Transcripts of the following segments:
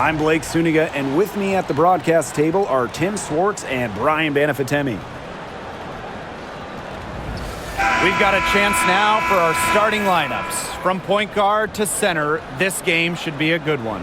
I'm Blake Suniga, and with me at the broadcast table are Tim Swartz and Brian Banafitemi. We've got a chance now for our starting lineups. From point guard to center, this game should be a good one.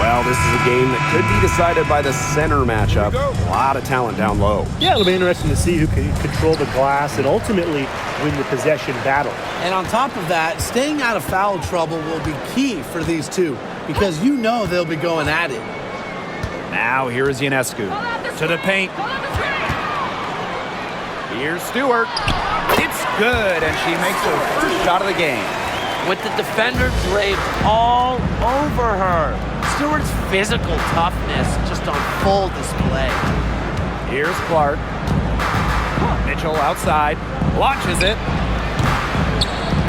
Well, this is a game that could be decided by the center matchup. A lot of talent down low. Yeah, it'll be interesting to see who can control the glass and ultimately win the possession battle. And on top of that, staying out of foul trouble will be key for these two because you know they'll be going at it. Now here is Ionescu To the paint. Here's Stewart. It's good, and she makes her first shot of the game. With the defender draped all over her. Stewart's physical toughness just on full display. Here's Clark. Mitchell outside. Launches it.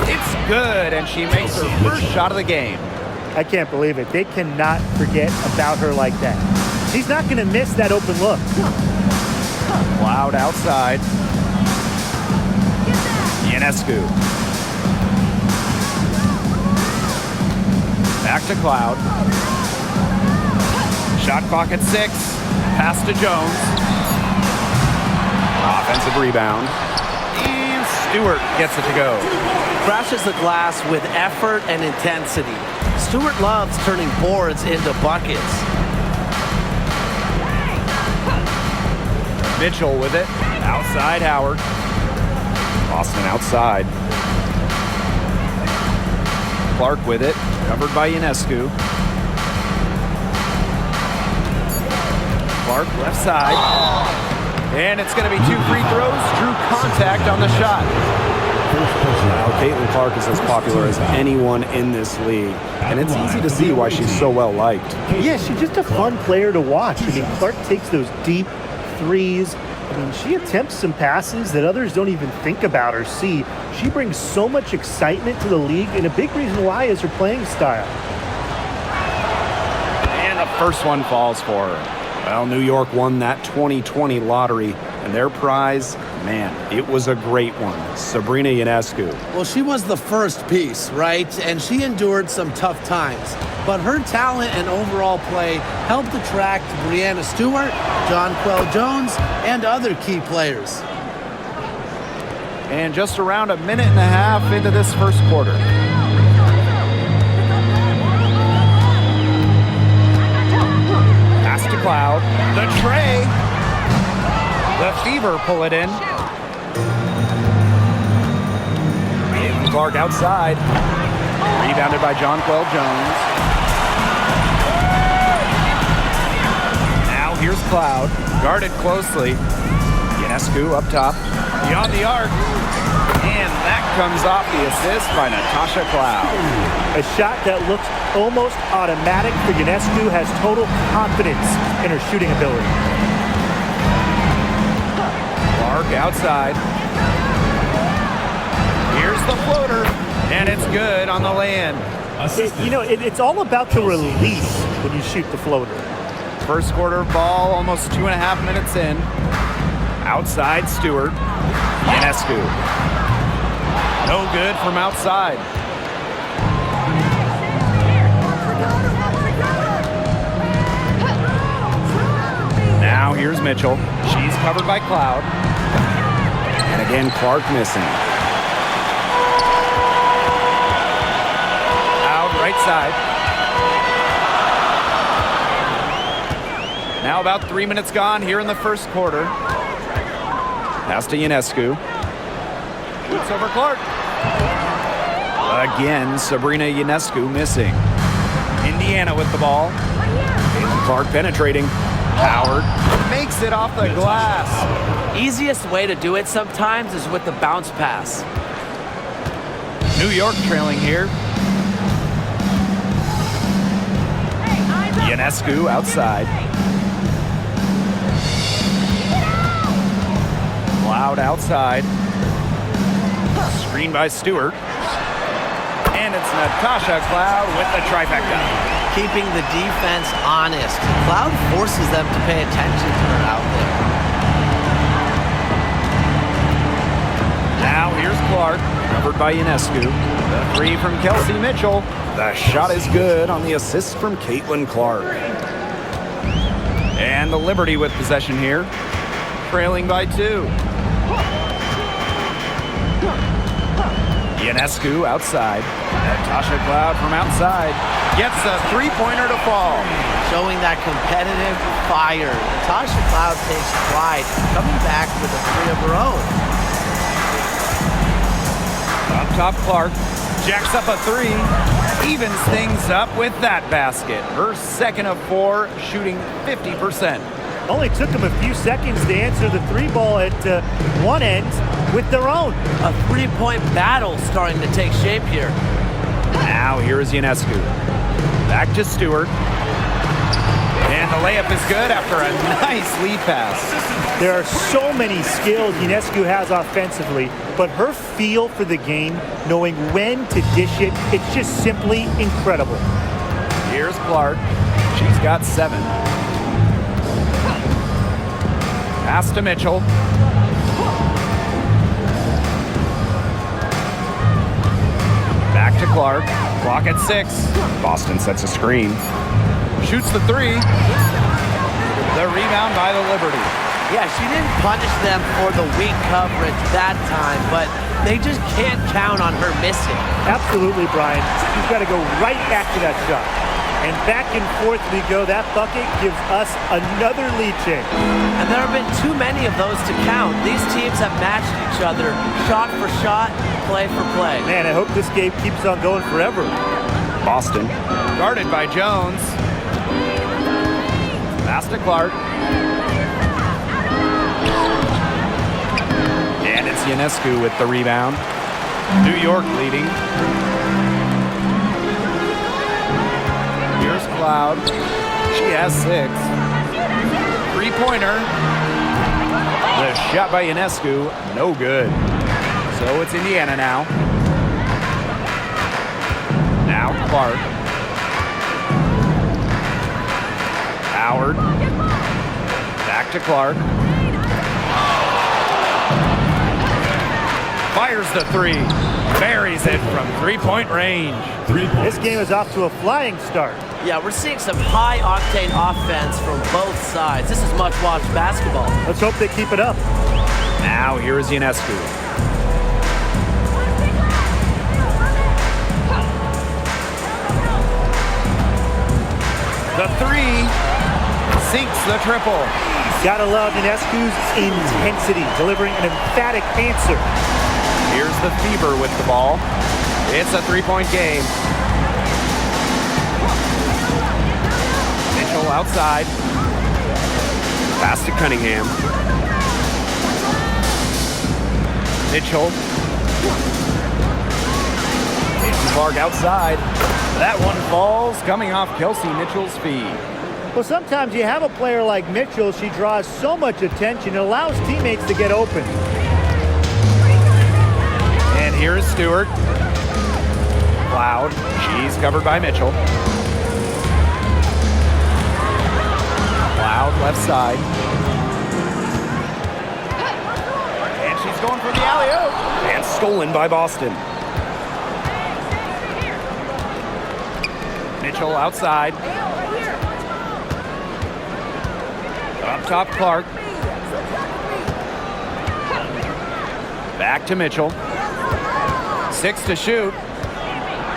It's good, and she makes her first shot of the game. I can't believe it. They cannot forget about her like that. She's not going to miss that open look. Cloud outside. Ionescu. Back to Cloud. Shot clock at 6. Pass to Jones. offensive rebound. And Stewart gets it to go. Crashes the glass with effort and intensity. Stewart loves turning boards into buckets. Mitchell with it. Outside Howard. Boston outside. Clark with it. Covered by Ionescu. Clark left side. And it's going to be 2 free throws. Drew contact on the shot. Now, Caitlin is as popular as anyone in this league, and it's easy to see why she's so well liked. Yeah, she's just a fun player to watch. I mean, Clark takes those deep threes. I mean, she attempts some passes that others don't even think about or see. She brings so much excitement to the league, and a big reason why is her playing style. And the first one falls for her. Well, New York won that 2020 lottery, and their prize, man, it was a great one. Sabrina Ionescu. Well, she was the first piece, right? And she endured some tough times. But her talent and overall play helped attract Breanna Stewart, Jonquel Jones, and other key players. And just around a minute and a half into this first quarter. Pass to Cloud. The tray. The Fever pull it in. Caitlin Clark outside. Rebounded by Jonquel Jones. Now here's Cloud. Guarded closely. Ionescu up top. Beyond the arc. And that comes off the assist by Natasha Cloud. A shot that looks almost automatic for Ionescu, has total confidence in her shooting ability. Clark outside. Here's the floater. And it's good on the land. It's all about the release when you shoot the floater. First quarter ball, almost 2.5 minutes in. Outside Stewart. Ionescu. No good from outside. Now here's Mitchell. She's covered by Cloud. And again, Clark missing. Out right side. Now about 3 minutes gone here in the first quarter. Pass to Ionescu. Shoots over Clark. Again, Sabrina Ionescu missing. Indiana with the ball. Caitlin Clark penetrating. Howard makes it off the glass. Easiest way to do it sometimes is with the bounce pass. New York trailing here. Ionescu outside. Cloud outside. Screen by Stewart. And it's Natasha Cloud with the trifecta. keeping the defense honest. Cloud forces them to pay attention to her out there. Now here's Clark, covered by Ionescu. The three from Kelsey Mitchell. The shot is good on the assist from Caitlin Clark. And the Liberty with possession here, trailing by 2. Ionescu outside. Natasha Cloud from outside gets a three-pointer to fall. Showing that competitive fire. Natasha Cloud takes pride, coming back with a three of her own. Up top, Clark jacks up a 3, evens things up with that basket. Her second of 4, shooting 50%. Only took them a few seconds to answer the three ball at one end with their own. A three-point battle starting to take shape here. Now here is Ionescu. Back to Stewart. And the layup is good after a nice lead pass. There are so many skills Ionescu has offensively, but her feel for the game, knowing when to dish it, it's just simply incredible. Here's Clark. She's got 7. Pass to Mitchell. Back to Clark. Clock at 6. Boston sets a screen. Shoots the 3. The rebound by the Liberty. Yeah, she didn't punish them for the weak coverage that time, but they just can't count on her missing. Absolutely, Brian. She's got to go right back to that shot. And back and forth we go. That bucket gives us another lead change. And there have been too many of those to count. These teams have matched each other shot for shot, play for play. Man, I hope this game keeps on going forever. Boston. Guarded by Jones. Pass to Clark. And it's Ionescu with the rebound. New York leading. Here's Cloud. She has 6. Three-pointer. The shot by Ionescu, no good. So it's Indiana now. Now Clark. Howard. Back to Clark. Fires the 3. Buries it from three-point range. This game is off to a flying start. Yeah, we're seeing some high-octane offense from both sides. This is much-watched basketball. Let's hope they keep it up. Now here is Ionescu. The 3 sinks the triple. Gotta love Ionescu's intensity, delivering an emphatic answer. Here's the Fever with the ball. It's a three-point game. Mitchell outside. Pass to Cunningham. Mitchell. Caitlin Clark outside. That one falls, coming off Kelsey Mitchell's feet. Well, sometimes you have a player like Mitchell, she draws so much attention, it allows teammates to get open. And here is Stewart. Cloud. She's covered by Mitchell. Cloud left side. And she's going for the alley-oop. And stolen by Boston. Mitchell outside. Up top, Clark. Back to Mitchell. 6 to shoot.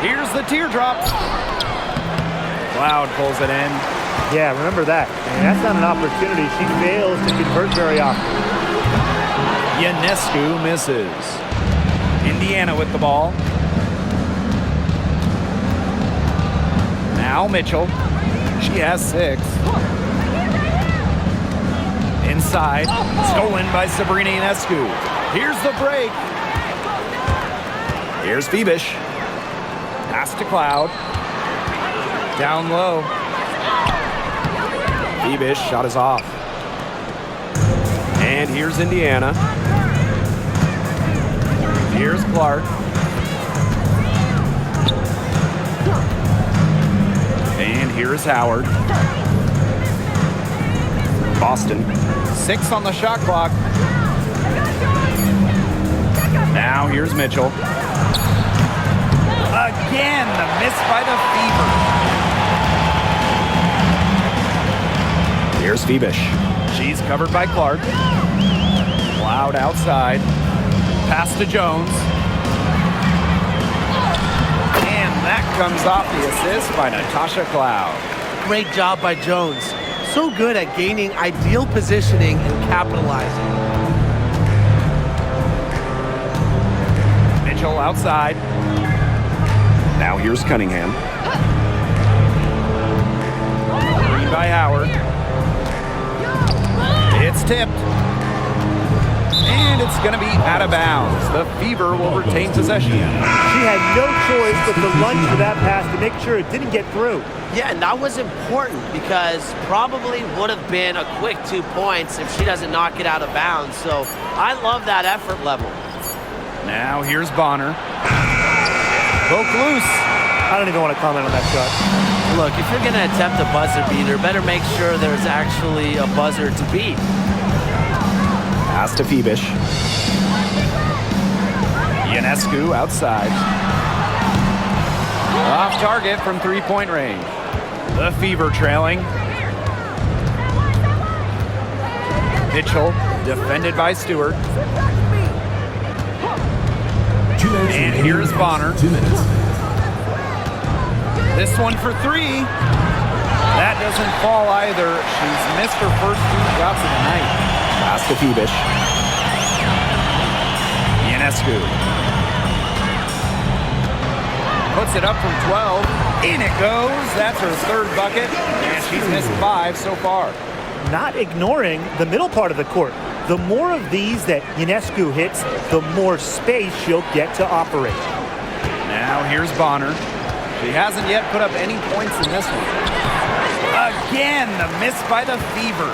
Here's the teardrop. Cloud pulls it in. Yeah, remember that. And that's not an opportunity she fails to convert very often. Ionescu misses. Indiana with the ball. Now Mitchell. She has 6. Inside. Stolen by Sabrina Ionescu. Here's the break. Here's Febish. Pass to Cloud. Down low. Febish shot is off. And here's Indiana. Here's Clark. And here's Howard. Boston. 6 on the shot clock. Now here's Mitchell. Again, the miss by the Fever. Here's Phoebish. She's covered by Clark. Cloud outside. Pass to Jones. And that comes off the assist by Natasha Cloud. Great job by Jones. So good at gaining ideal positioning and capitalizing. Mitchell outside. Now here's Cunningham. Green by Howard. It's tipped. And it's going to be out of bounds. The Fever will retain possession. She had no choice but to lunge for that pass to make sure it didn't get through. Yeah, and that was important because probably would have been a quick 2 points if she doesn't knock it out of bounds. So I love that effort level. Now here's Bonner. Poke loose. I don't even want to comment on that shot. Look, if you're going to attempt a buzzer beater, better make sure there's actually a buzzer to beat. Pass to Phoebish. Ionescu outside. Off target from 3-point range. The Fever trailing. Mitchell defended by Stewart. And here's Bonner. 2 minutes. This one for 3. That doesn't fall either. She's missed her first 2 shots of the night. Pass to Phoebish. Ionescu puts it up from 12. In it goes. That's her 3rd bucket. And she's missed 5 so far. Not ignoring the middle part of the court. The more of these that Ionescu hits, the more space she'll get to operate. Now here's Bonner. She hasn't yet put up any points in this one. Again, the miss by the Fever.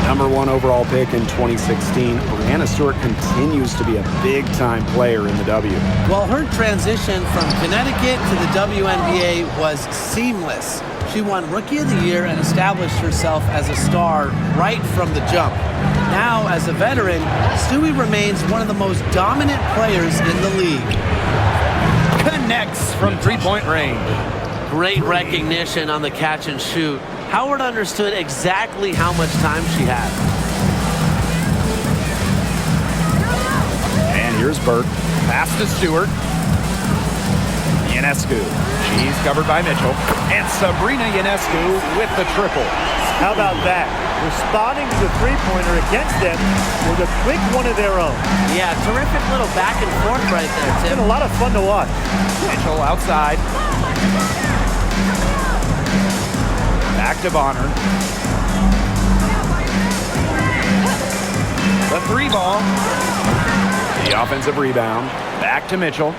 Number 1 overall pick in 2016, Brianna Stewart continues to be a big-time player in the W. Well, her transition from Connecticut to the WNBA was seamless. She won Rookie of the Year and established herself as a star right from the jump. Now, as a veteran, Stewie remains one of the most dominant players in the league. Connects from 3-point range. Great recognition on the catch and shoot. Howard understood exactly how much time she had. And here's Burke. Pass to Stewart. Ionescu. She's covered by Mitchell. And Sabrina Ionescu with the triple. How about that? Responding to the three-pointer against them with a quick one of their own. Yeah, terrific little back and forth right there, It's Tim. been a lot of fun to watch. Mitchell outside. Back to Bonner. The 3 ball. The offensive rebound. Back to Mitchell.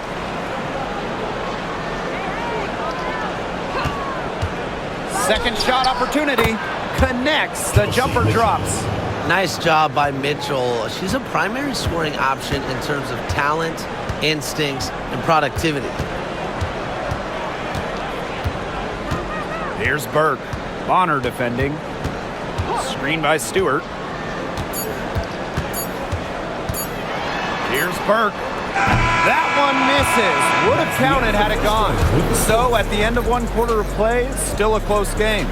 Second shot opportunity. Connects. The jumper drops. Nice job by Mitchell. She's a primary scoring option in terms of talent, instincts, and productivity. Here's Burke. Bonner defending. Screen by Stewart. Here's Burke. That one misses. Would have counted had it gone. So at the end of 1 quarter of play, still a close game.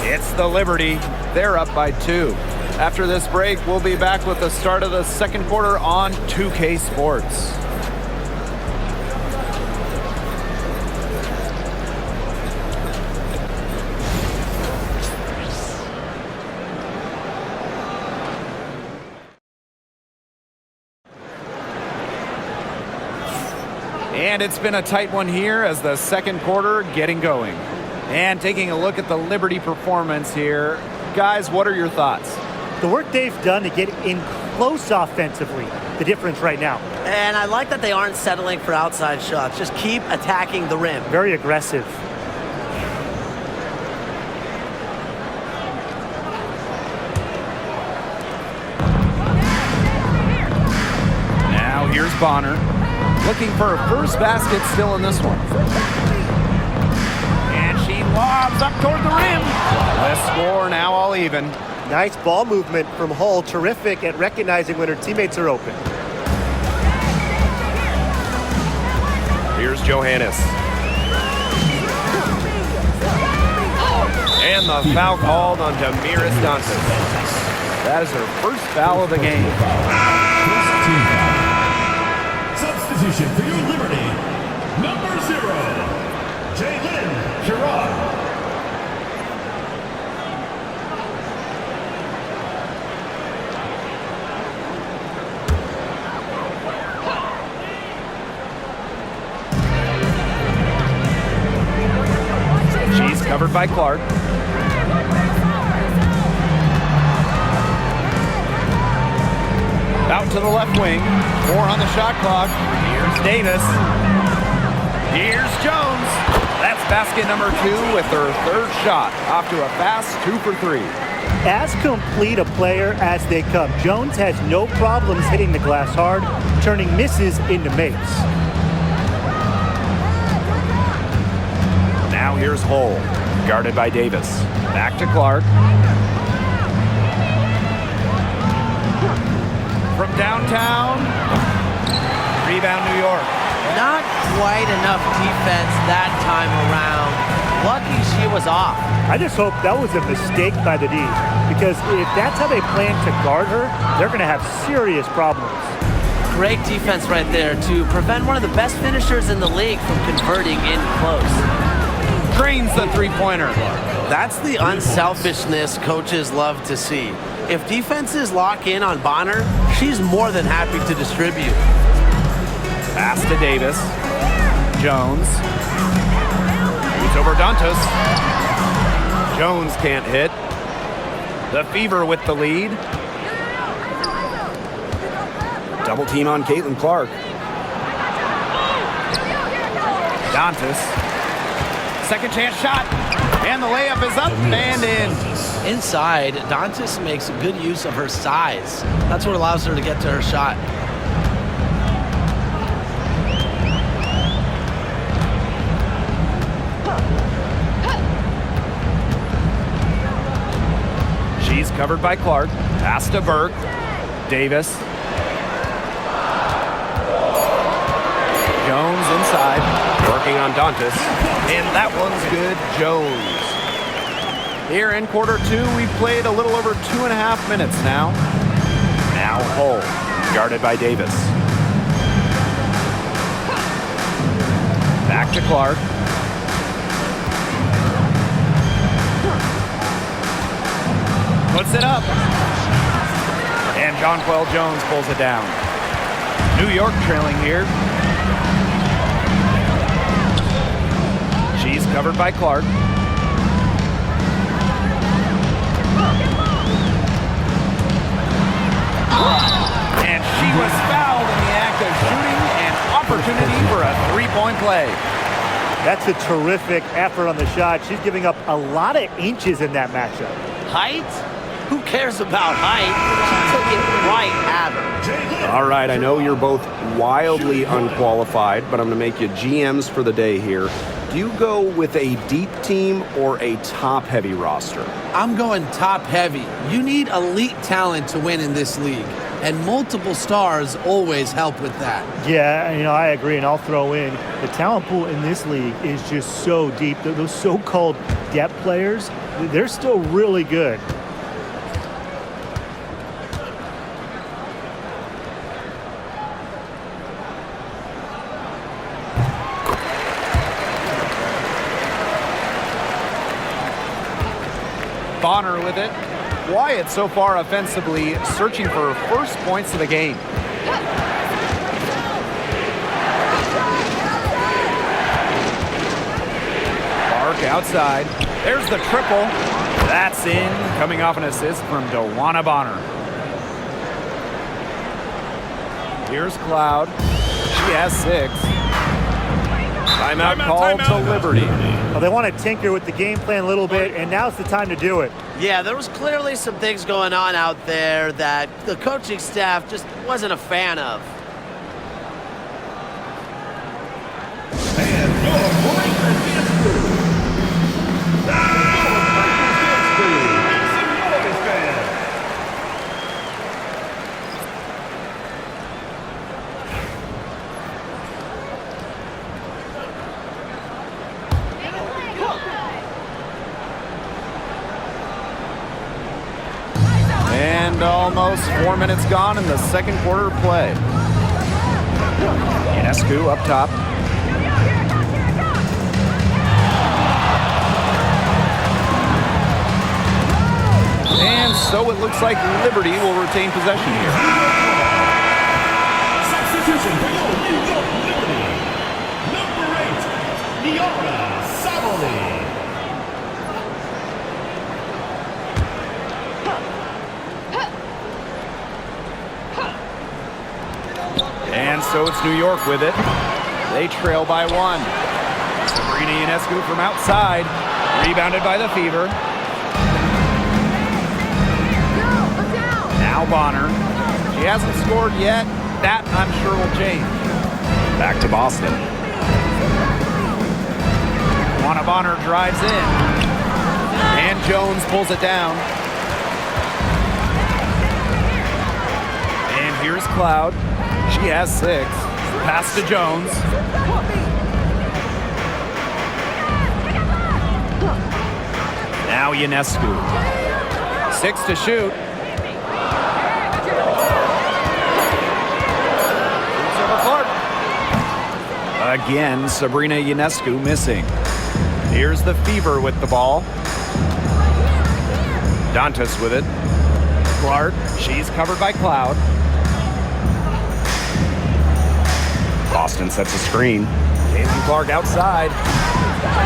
It's the Liberty. They're up by 2. After this break, we'll be back with the start of the second quarter on 2K Sports. And it's been a tight one here as the second quarter getting going. And taking a look at the Liberty performance here. Guys, what are your thoughts? The work they've done to get in close offensively, the difference right now. And I like that they aren't settling for outside shots. Just keep attacking the rim. Very aggressive. Now here's Bonner. Looking for her first basket still in this one. And she Lobs up toward the rim. The score now all even. Nice ball movement from Hull. Terrific at recognizing when her teammates are open. Here's Johannes. And the foul called on Damiris Dantas. That is her first foul of the game. Substitution for your liberty, number 0, Jalen Sherrod. She's covered by Clark. Out to the left wing. 4 on the shot clock. Here's Davis. Here's Jones. That's basket number 2 with her third shot. Off to a fast 2 for 3. As complete a player as they come, Jones has no problems hitting the glass hard, turning misses into makes. Now here's Hull, guarded by Davis. Back to Clark. From downtown, rebound New York. Not quite enough defense that time around. Lucky she was off. I just hope that was a mistake by the D, because if that's how they plan to guard her, they're going to have serious problems. Great defense right there to prevent one of the best finishers in the league from converting in close. Drains the three-pointer. That's the unselfishness coaches love to see. If defenses lock in on Bonner, she's more than happy to distribute. Pass to Davis. Jones. It's over Dantas. Jones can't hit. The Fever with the lead. Double team on CaitlinClark. Dantas. Second chance shot. And the layup is up and in. Inside, Dantas makes good use of her size. That's what allows her to get to her shot. She's covered by Clark. Pass to Burke. Davis. Jones inside. Working on Dantas. And that one's good. Jones. Here in quarter 2, we've played a little over 2.5 minutes now. Now Hull, guarded by Davis. Back to Clark. Puts it up. And Jonquel Jones pulls it down. New York trailing here. She's covered by Clark. And she was fouled in the act of shooting, an opportunity for a three-point play. That's a terrific effort on the shot. She's giving up a lot of inches in that matchup. Height? Who cares about height? She took it right at her. All right, I know you're both wildly unqualified, but I'm going to make you GMs for the day here. Do you go with a deep team or a top-heavy roster? I'm going top-heavy. You need elite talent to win in this league, and multiple stars always help with that. Yeah, I agree, and I'll throw in the talent pool in this league is just so deep. Those so-called depth players, they're still really good. Bonner with it. Wyatt so far offensively searching for first points of the game. Clark outside. There's the triple. That's in, coming off an assist from DeWanna Bonner. Here's Cloud. She has 6. Timeout called to Liberty. Well, they want to tinker with the game plan a little bit, and now's the time to do it. Yeah, there was clearly some things going on out there that the coaching staff just wasn't a fan of. Almost 4 minutes gone in the second quarter of play. Ionescu up top. And so it looks like Liberty will retain possession here. Substitution for your New York Liberty. Number 8, Niara Savali. And so it's New York with it. They trail by 1. Sabrina Ionescu from outside. Rebounded by the Fever. Now Bonner. She hasn't scored yet. That, I'm sure, will change. Back to Boston. Juana Bonner drives in. And Jones pulls it down. And here's Cloud. She has 6. Pass to Jones. Now Ionescu. 6 to shoot. Again, Sabrina Ionescu missing. Here's the Fever with the ball. Dantas with it. Clark, she's covered by Cloud. Boston sets a screen. Caitlin-Clark outside.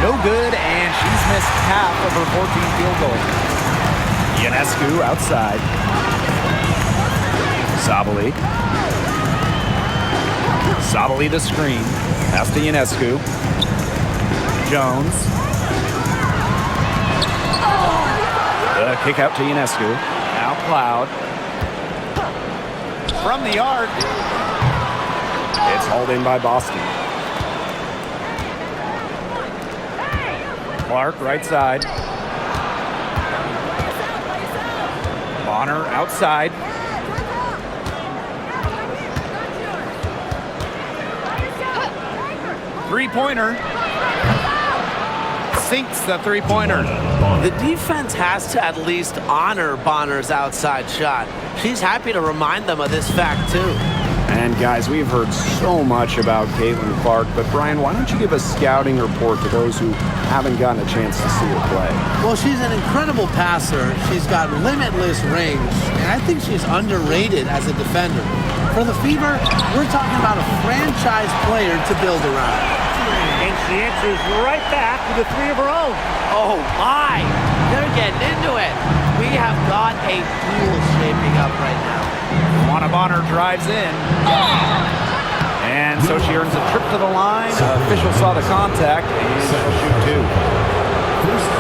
No good, and she's missed half of her 14 field goals. Ionescu outside. Savali. Savali the screen. Pass to Ionescu. Jones. Kick out to Ionescu. Now Cloud. From the arc. It's hauled in by Boston. Clark right side. Bonner outside. Three-pointer. Sinks the three-pointer. The defense has to at least honor Bonner's outside shot. She's happy to remind them of this fact, too. And guys, we've heard so much about Caitlin-Clark, but Brian, why don't you give a scouting report to those who haven't gotten a chance to see her play? Well, she's an incredible passer. She's got limitless range, and I think she's underrated as a defender. For the Fever, we're talking about a franchise player to build around. And she answers right back with a 3 of her own. Oh, my. They're getting into it. We have got a duel shaping up right now. Juana Bonner drives in. And so she earns a trip to the line. Official saw the contact, and she'll shoot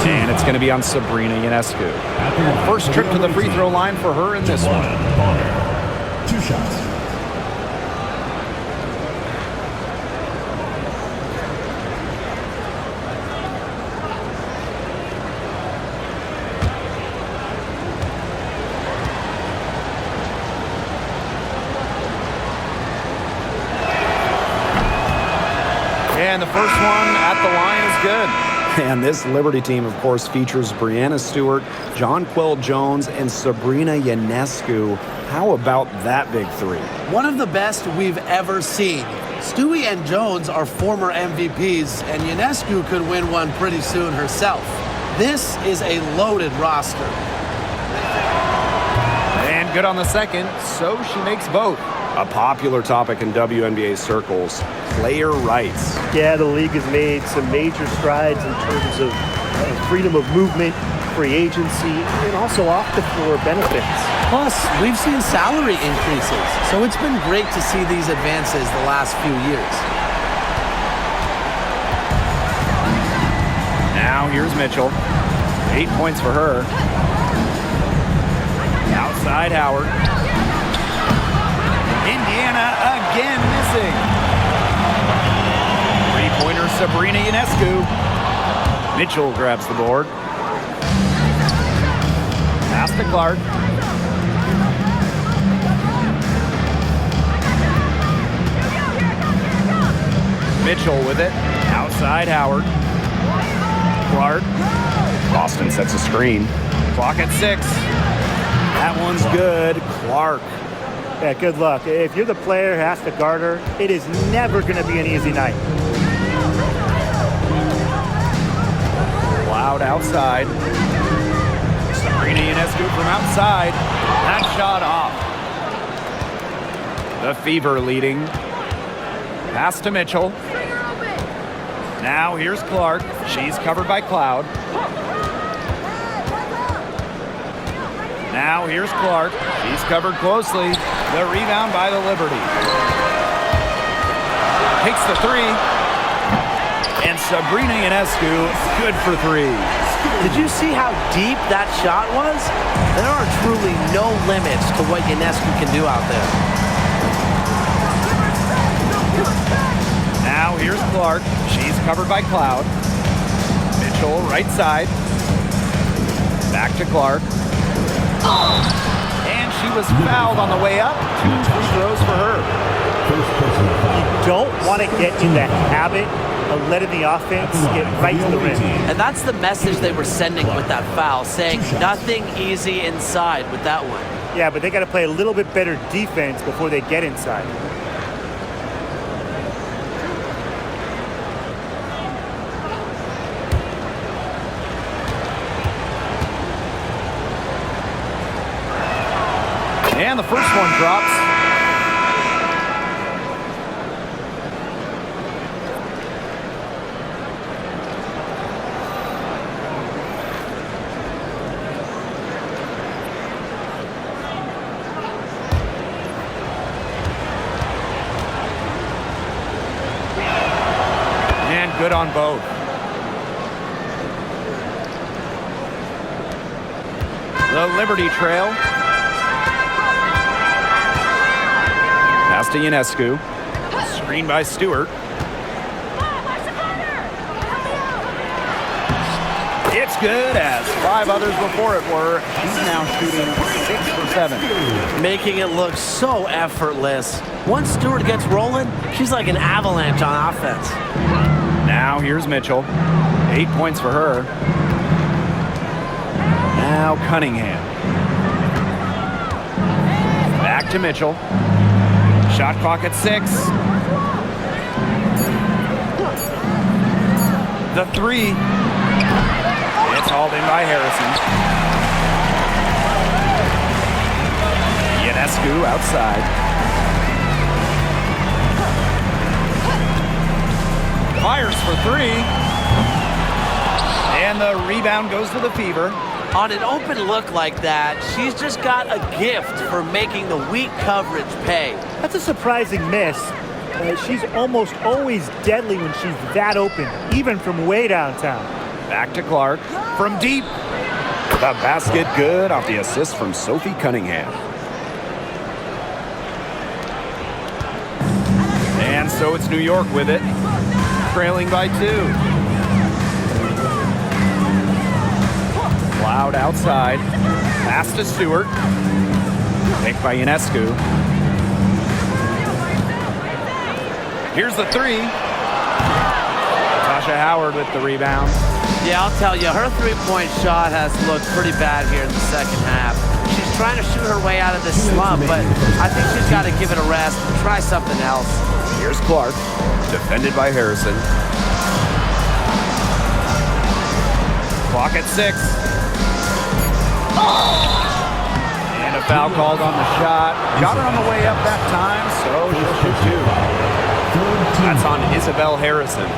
2. And it's going to be on Sabrina Ionescu. First trip to the free throw line for her in this one. Bonner. 2 shots. And the first one at the line is good. And this Liberty team, of course, features Breanna Stewart, Jonquel Jones, and Sabrina Ionescu. How about that big 3? One of the best we've ever seen. Stewie and Jones are former MVPs, and Ionescu could win one pretty soon herself. This is a loaded roster. And good on the second, so she makes both. A popular topic in WNBA circles, player rights. Yeah, the league has made some major strides in terms of freedom of movement, free agency, and also off the floor benefits. Plus, we've seen salary increases, so it's been great to see these advances the last few years. Now here's Mitchell. 8 points for her. Outside Howard. Indiana again missing. Three-pointer Sabrina Ionescu. Mitchell grabs the board. Pass to Clark. Mitchell with it. Outside Howard. Clark. Boston sets a screen. Clock at 6. That one's good. Clark. Yeah, good luck. If you're the player who has to guard her, it is never going to be an easy night. Loud outside. Sabrina Ionescu from outside. That shot off. The Fever leading. Pass to Mitchell. Now here's Clark. She's covered by Cloud. Now here's Clark. She's covered closely. The rebound by the Liberty. Takes the three. And Sabrina Ionescu, good for three. Did you see how deep that shot was? There are truly no limits to what Ionescu can do out there. Now here's Clark. She's covered by Cloud. Mitchell, right side. Back to Clark. And she was fouled on the way up. 2 free throws for her. You don't want to get in that habit of letting the offense get right to the rim. And that's the message they were sending with that foul, saying nothing easy inside with that one. Yeah, but they got to play a little bit better defense before they get inside. And the first one drops. And good on both. The Liberty trail. Pass to Ionescu. Screen by Stewart. It's good, as 5 others before it were. He's now shooting 6 for 7. Making it look so effortless. Once Stewart gets rolling, she's like an avalanche on offense. Now here's Mitchell. 8 points for her. Now Cunningham. Back to Mitchell. Shot clock at 6. The 3. It's hauled in by Harrison. Ionescu outside. Fires for 3. And the rebound goes to the Fever. On an open look like that, she's just got a gift for making the weak coverage pay. That's a surprising miss. She's almost always deadly when she's that open, even from way downtown. Back to Clark. From deep. The basket good off the assist from Sophie Cunningham. And so it's New York with it. Trailing by 2. Loud outside. Pass to Stewart. Picked by Ionescu. Here's the 3. Tasha Howard with the rebound. Yeah, I'll tell you, her three-point shot has looked pretty bad here in the second half. She's trying to shoot her way out of this slump, but I think she's got to give it a rest and try something else. Here's Clark, defended by Harrison. Clock at 6. And a foul called on the shot. Got her on the way up that time, so she'll shoot 2. That's on Isabel Harrison.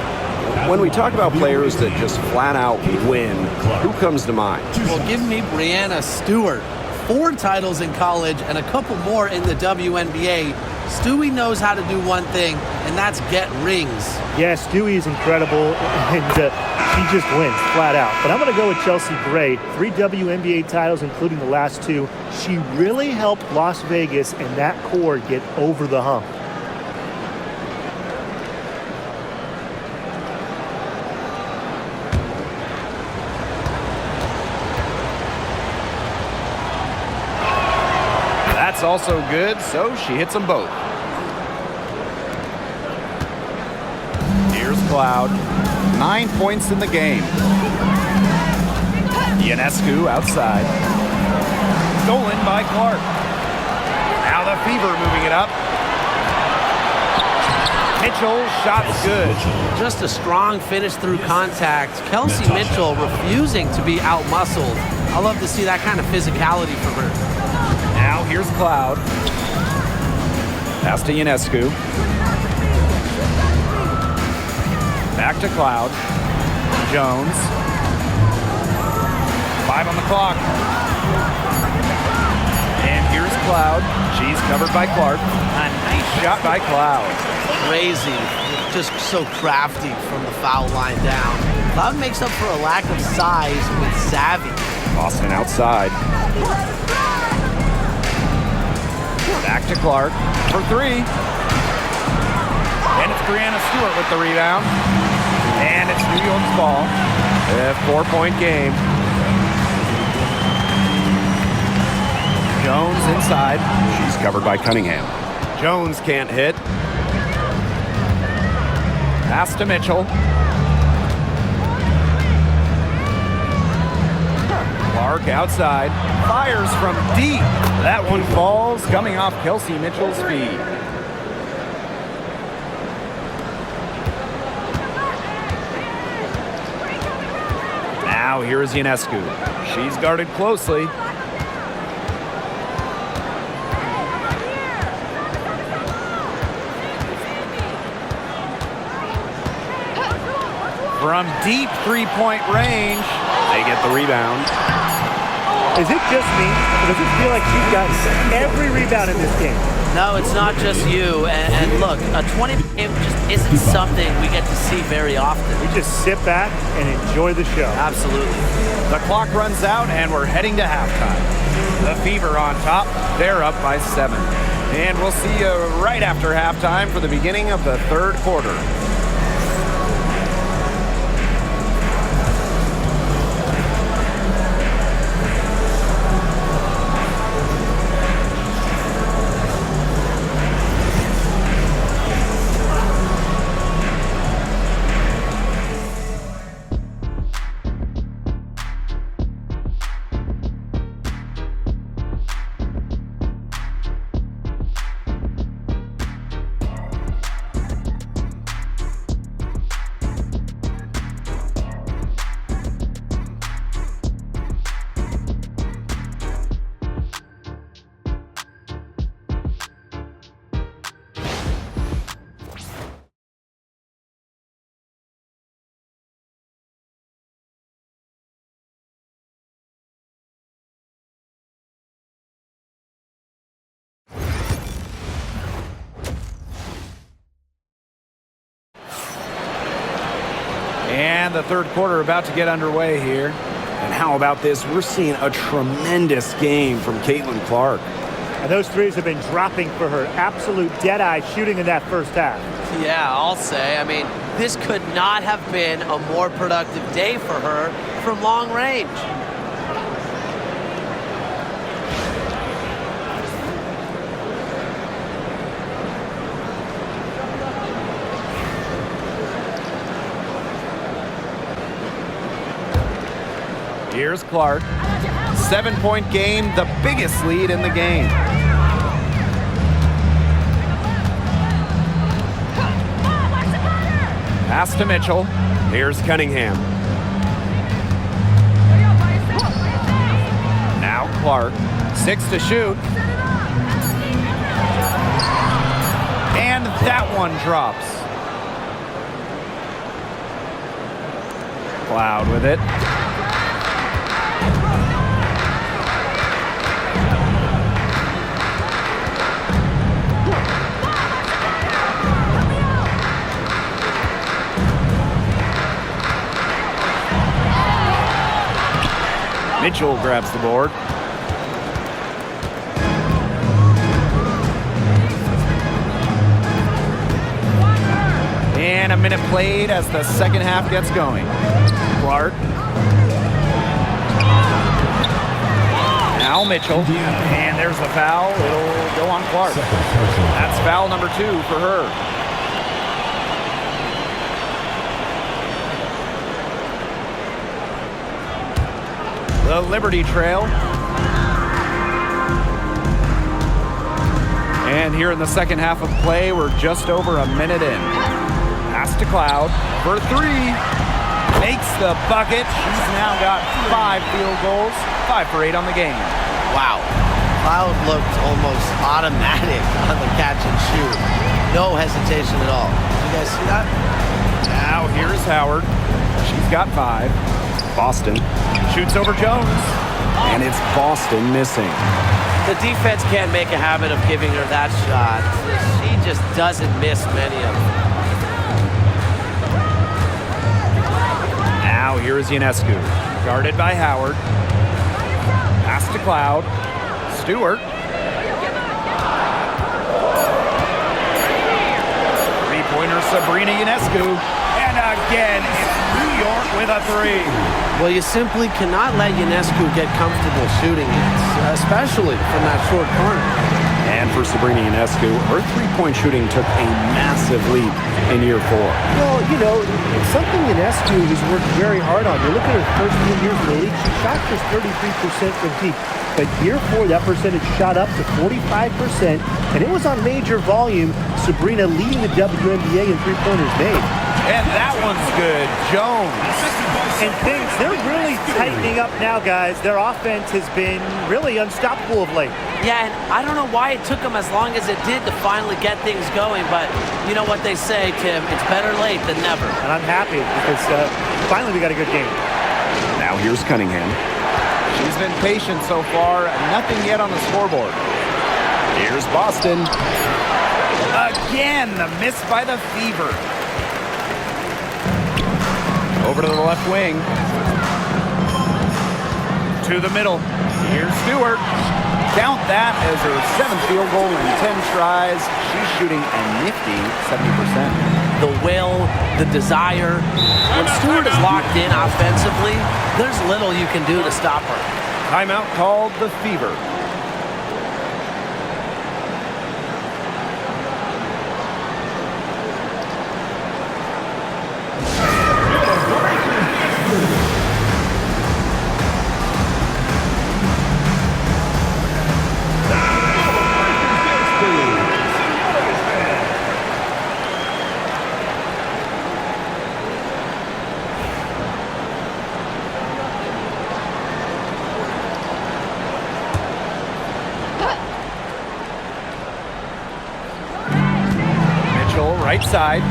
When we talk about players that just flat out win, who comes to mind? Well, give me Breanna Stewart. 4 titles in college and a couple more in the WNBA. Stewie knows how to do one thing, and that's get rings. Yeah, Stewie is incredible, and she just wins flat out. But I'm going to go with Chelsea Gray. 3 WNBA titles, including the last 2. She really helped Las Vegas and that core get over the hump. That's also good, so she hits them both. Here's Cloud. 9 points in the game. Ionescu outside. Stolen by Clark. Now the Fever moving it up. Mitchell, shot's good. Just a strong finish through contact. Kelsey Mitchell refusing to be out-muscled. I love to see that kind of physicality from her. Now here's Cloud. Pass to Ionescu. Back to Cloud. Jones. 5 on the clock. And here's Cloud. She's covered by Clark. A nice shot by Cloud. Crazy. Just so crafty from the foul line down. Cloud makes up for a lack of size with savvy. Boston outside. Back to Clark for 3. And it's Brianna Stewart with the rebound. And it's New York's ball. A 4-point game. Jones inside. She's covered by Cunningham. Jones can't hit. Pass to Mitchell. Clark outside. Fires from deep. That one falls, coming off Kelsey Mitchell's feet. Now here is Ionescu. She's guarded closely. From deep three-point range, they get the rebound. Is it just me, or does it feel like she's got every rebound in this game? No, it's not just you. And look, a 20 game just isn't something we get to see very often. We just sit back and enjoy the show. Absolutely. The clock runs out, and we're heading to halftime. The Fever on top. They're up by 7. And we'll see you right after halftime for the beginning of the third quarter. And the third quarter about to get underway here. And how about this? We're seeing a tremendous game from Caitlin Clark. And those threes have been dropping for her. Absolute dead-eye shooting in that first half. Yeah, I'll say. I mean, this could not have been a more productive day for her from long range. Here's Clark. 7-point game, the biggest lead in the game. Pass to Mitchell. Here's Cunningham. Now Clark. 6 to shoot. And that one drops. Cloud with it. Mitchell grabs the board. And a minute played as the second half gets going. Clark. Now Mitchell. And there's the foul. It'll go on Clark. That's foul number 2 for her. The Liberty trail. And here in the second half of play, we're just over a minute in. Pass to Cloud for 3. Makes the bucket. She's now got 5 field goals, 5 for 8 on the game. Wow. Cloud looked almost automatic on the catch and shoot. No hesitation at all. Did you guys see that? Now here's Howard. She's got 5. Boston. Shoots over Jones. And it's Boston missing. The defense can't make a habit of giving her that shot. She just doesn't miss many of them. Now here is Ionescu. Guarded by Howard. Pass to Cloud. Stewart. Three-pointer Sabrina Ionescu. And again, it's New York with a 3. Well, you simply cannot let Ionescu get comfortable shooting it, especially from that short corner. And for Sabrina Ionescu, her three-point shooting took a massive leap in year 4. Well, you know, it's something Ionescu has worked very hard on. You look at her first 2 years in the league, she shot just 33% from deep. But year 4, that percentage shot up to 45%, and it was on major volume. Sabrina leading the WNBA in three-pointers made. And that one's good. Jones. And things, they're really tightening up now, guys. Their offense has been really unstoppable of late. Yeah, and I don't know why it took them as long as it did to finally get things going, but you know what they say, Tim, it's better late than never. And I'm happy because finally we got a good game. Now here's Cunningham. She's been patient so far. Nothing yet on the scoreboard. Here's Boston. Again, the miss by the Fever. Over to the left wing. To the middle. Here's Stewart. Count that as her 7th field goal in 10 tries. She's shooting a nifty 70%. The will, the desire. When Stewart is locked in offensively, there's little you can do to stop her. Timeout called the Fever. Right side.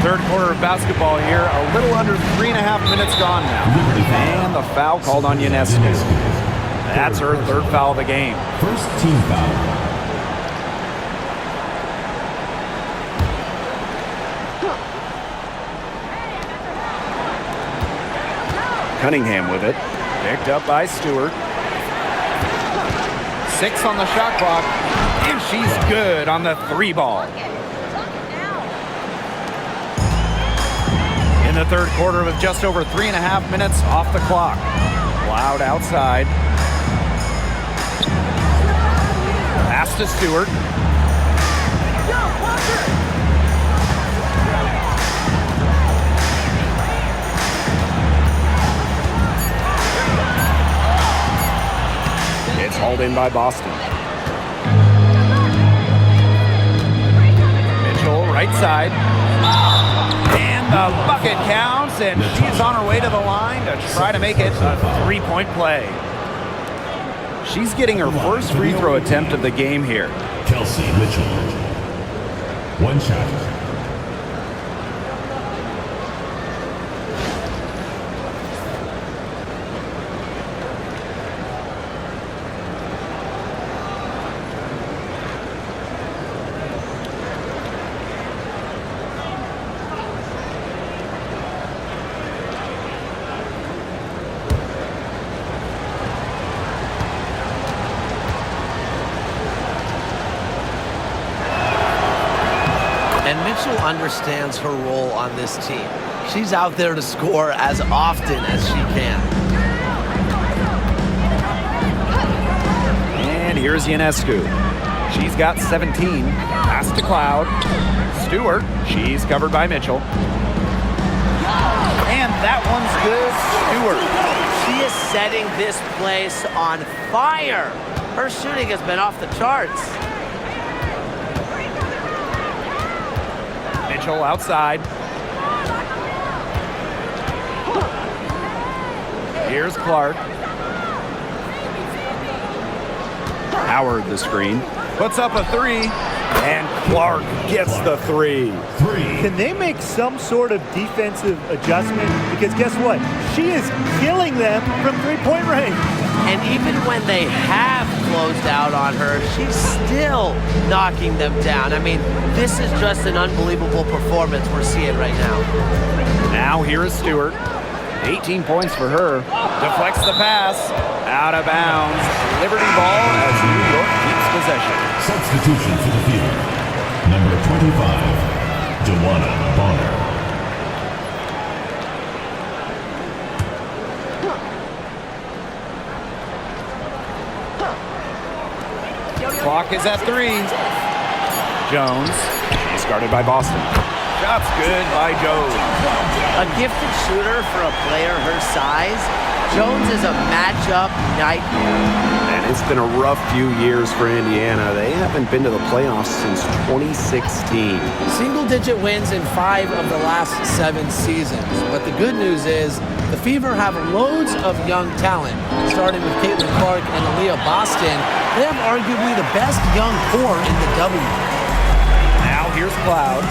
Third quarter of basketball here. A little under 3.5 minutes gone now. And the foul called on Ionescu. That's her 3rd foul of the game. First team foul. Cunningham with it. Picked up by Stewart. 6 on the shot clock. And she's good on the 3 ball. In the third quarter with just over 3.5 minutes off the clock. Loud outside. Pass to Stewart. It's hauled in by Boston. Right side. And the bucket counts, and she's on her way to the line to try to make it a 3-point play. She's getting her first free throw attempt of the game here. Kelsey Mitchell. 1 shot. And Mitchell understands her role on this team. She's out there to score as often as she can. And here's Ionescu. She's got 17. Pass to Cloud. Stewart. She's covered by Mitchell. And that one's good. Stewart. She is setting this place on fire. Her shooting has been off the charts. Mitchell outside. Here's Clark. Howard the screen. Puts up a three. And Clark gets the three. Can they make some sort of defensive adjustment? Because guess what? She is killing them from three-point range. And even when they have closed out on her, she's still knocking them down. I mean, this is just an unbelievable performance we're seeing right now. Now here is Stewart. 18 points for her. Deflects the pass. Out of bounds. Liberty ball as New York keeps possession. Substitution for the field. Number 25, Dewana Bonner. Clock is at 3. Jones. She's guarded by Boston. Shot's good by Jones. A gifted shooter for a player her size, Jones is a matchup nightmare. And it's been a rough few years for Indiana. They haven't been to the playoffs since 2016. Single-digit wins in 5 of the last 7 seasons. But the good news is the Fever have loads of young talent. Starting with Caitlin Clark and Aaliyah Boston, they have arguably the best young core in the W. Now here's Cloud.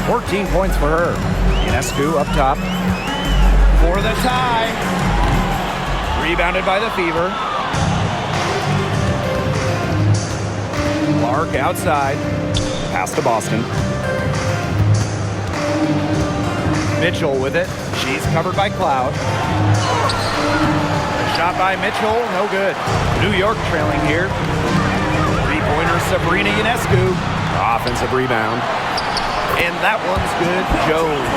14 points for her. Ionescu up top. For the tie. Rebounded by the Fever. Clark outside. Pass to Boston. Mitchell with it. She's covered by Cloud. A shot by Mitchell, no good. New York trailing here. Three-pointer Sabrina Ionescu. Offensive rebound. And that one's good. Jones.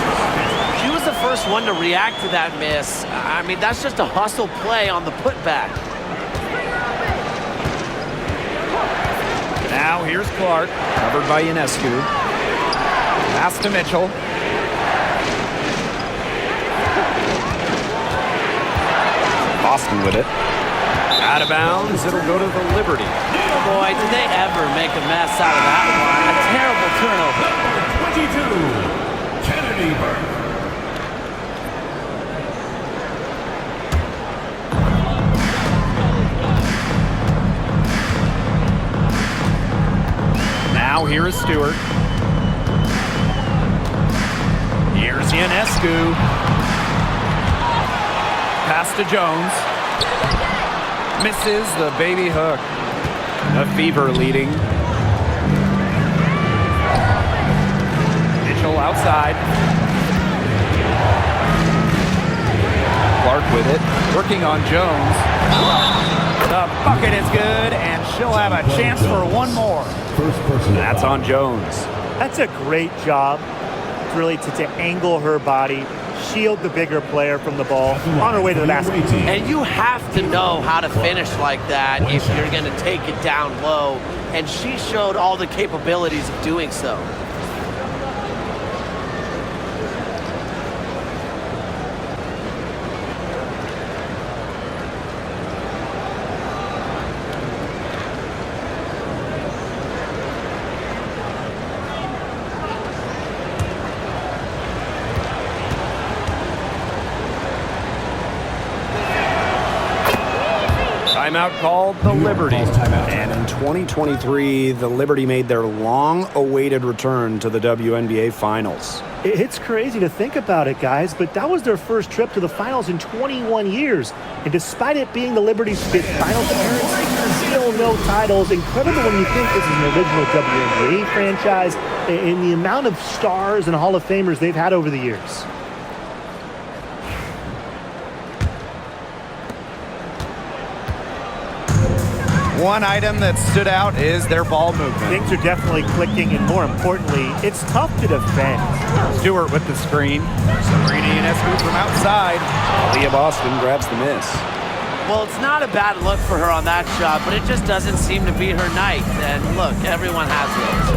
She was the first one to react to that miss. I mean, that's just a hustle play on the putback. Now here's Clark, covered by Ionescu. Pass to Mitchell. Boston with it. Out of bounds, it'll go to the Liberty. Boy, did they ever make a mess out of that one. A terrible turnover. 22, Kennedy Burke. Now here is Stewart. Here's Ionescu. Pass to Jones. Misses the baby hook. The Fever leading. Mitchell outside. Clark with it. Working on Jones. The bucket is good, and she'll have a chance for one more. That's on Jones. That's a great job, really, to angle her body, shield the bigger player from the ball on her way to the basket. And you have to know how to finish like that if you're going to take it down low. And she showed all the capabilities of doing so. Timeout called the Liberty. And in 2023, the Liberty made their long-awaited return to the WNBA Finals. It's crazy to think about it, guys, but that was their first trip to the finals in 21 years. And despite it being the Liberty's 5th finals appearance, still no titles. Incredible when you think this is an original WNBA franchise and the amount of stars and Hall of Famers they've had over the years. One item that stood out is their ball movement. Things are definitely clicking, and more importantly, it's tough to defend. Stewart with the screen. Sabrina Ionescu from outside. Aaliyah Boston grabs the miss. Well, it's not a bad look for her on that shot, but it just doesn't seem to be her night. And look, everyone has those.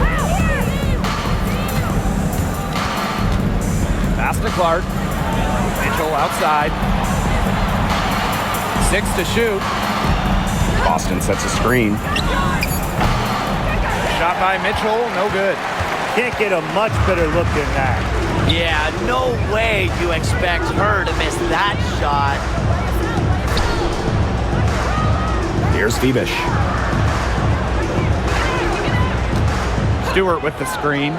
Pass to Clark. Mitchell outside. 6 to shoot. Boston sets a screen. Shot by Mitchell, no good. Can't get a much better look than that. Yeah, no way you expect her to miss that shot. Here's Phoebish. Stewart with the screen.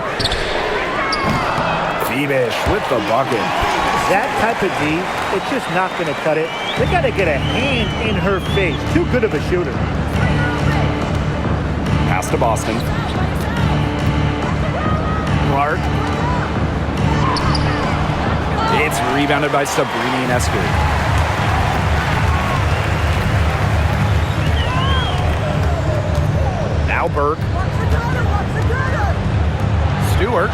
Phoebish with the bucket. That type of D, it's just not going to cut it. They got to get a hand in her face. Too good of a shooter. Pass to Boston. Clark. It's rebounded by Sabrina Ionescu. Now Burke. Stewart.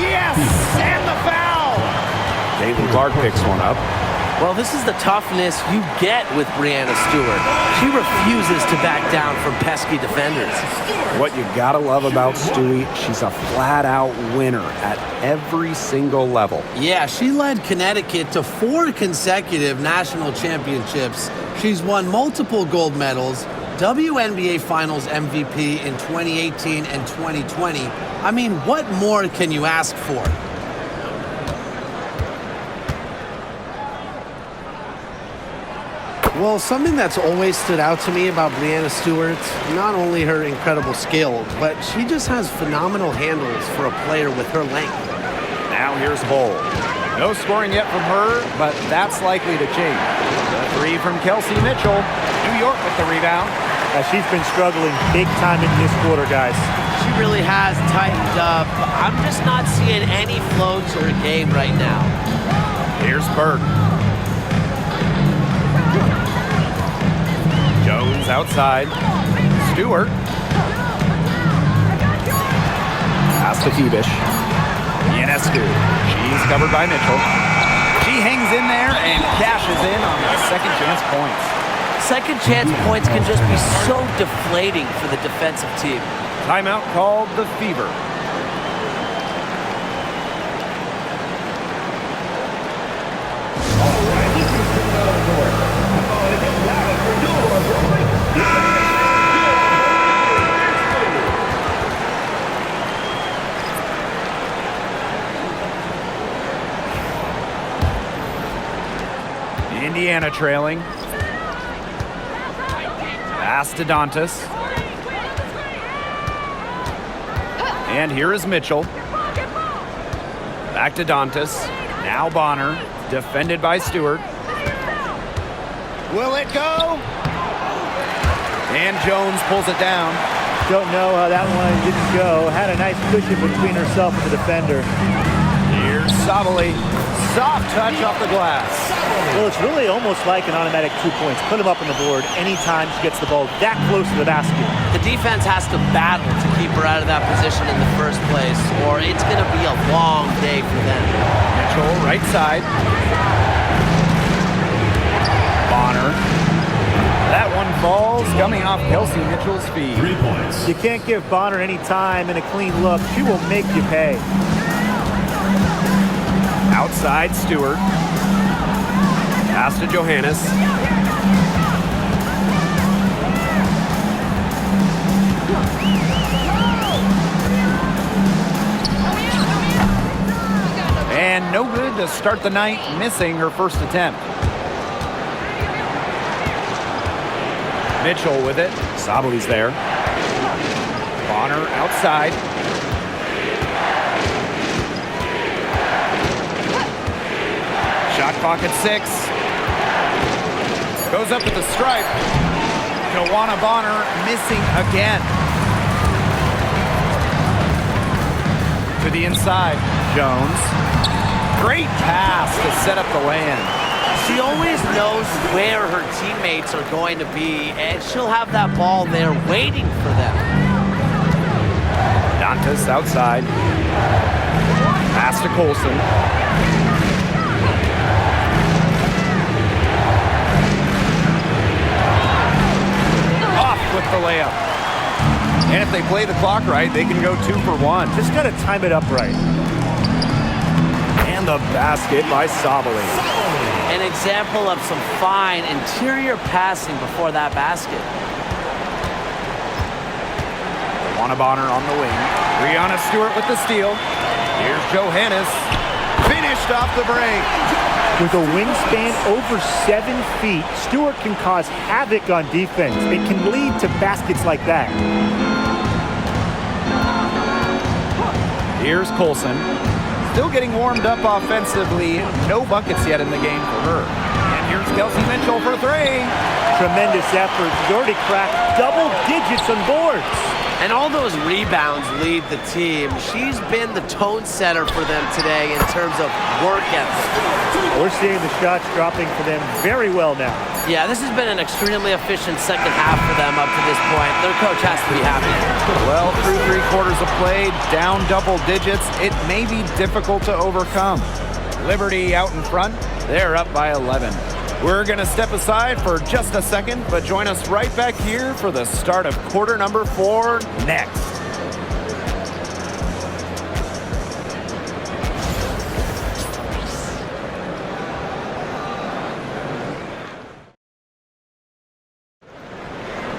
Yes! And the foul! Clark picks one up. Well, this is the toughness you get with Breanna Stewart. She refuses to back down from pesky defenders. What you gotta love about Stewie, she's a flat-out winner at every single level. Yeah, she led Connecticut to 4 consecutive national championships. She's won multiple gold medals, WNBA Finals MVP in 2018 and 2020. I mean, what more can you ask for? Well, something that's always stood out to me about Breanna Stewart, not only her incredible skill, but she just has phenomenal handles for a player with her length. Now here's Bull. No scoring yet from her, but that's likely to change. The three from Kelsey Mitchell. New York with the rebound. She's been struggling big time in this quarter, guys. She really has tightened up. I'm just not seeing any flow to her game right now. Here's Burke. Jones outside. Stewart. Pass to Phoebish. Ionescu. She's covered by Mitchell. She hangs in there and cashes in on the second chance points. Second chance points can just be so deflating for the defensive team. Timeout called the Fever. Indiana trailing. Pass to Dantas. And here is Mitchell. Back to Dantas. Now Bonner. Defended by Stewart. Will it go? And Jones pulls it down. Don't know how that one didn't go. Had a nice cushion between herself and the defender. Here's Sabali. Soft touch off the glass. Well, it's really almost like an automatic 2 points. Put them up on the board anytime she gets the ball that close to the basket. The defense has to battle to keep her out of that position in the first place, or it's going to be a long day for them. Mitchell, right side. Bonner. That one falls, coming off Kelsey Mitchell's feet. 3 points. You can't give Bonner any time and a clean look. She will make you pay. Outside Stewart. Pass to Johannes. And no good to start the night, missing her first attempt. Mitchell with it. Sabali's there. Bonner outside. Shot clock at 6. Goes up at the stripe. Joanna Bonner missing again. To the inside. Jones. Great pass to set up the lay-in. She always knows where her teammates are going to be, and she'll have that ball there waiting for them. Dantas outside. Pass to Colson. With the layup. And if they play the clock right, they can go 2 for 1. Just got to time it up right. And And the basket by Sabali. An example of some fine interior passing before that basket. Bonner on the wing. Breanna Stewart with the steal. Here's Johannes. Finished off the break. With a wingspan over 7 feet, Stewart can cause havoc on defense. It can lead to baskets like that. Here's Colson. Still getting warmed up offensively. No buckets yet in the game for her. And here's Kelsey Mitchell for 3. Tremendous effort. She's already cracked double digits on boards. And all those rebounds lead the team. She's been the tone setter for them today in terms of work ethic. We're seeing the shots dropping for them very well now. Yeah, this has been an extremely efficient second half for them up to this point. Their coach has to be happy. Well, through 3 quarters of play, down double digits, it may be difficult to overcome. Liberty out in front. They're up by 11. We're going to step aside for just a second, but join us right back here for the start of quarter number 4 next.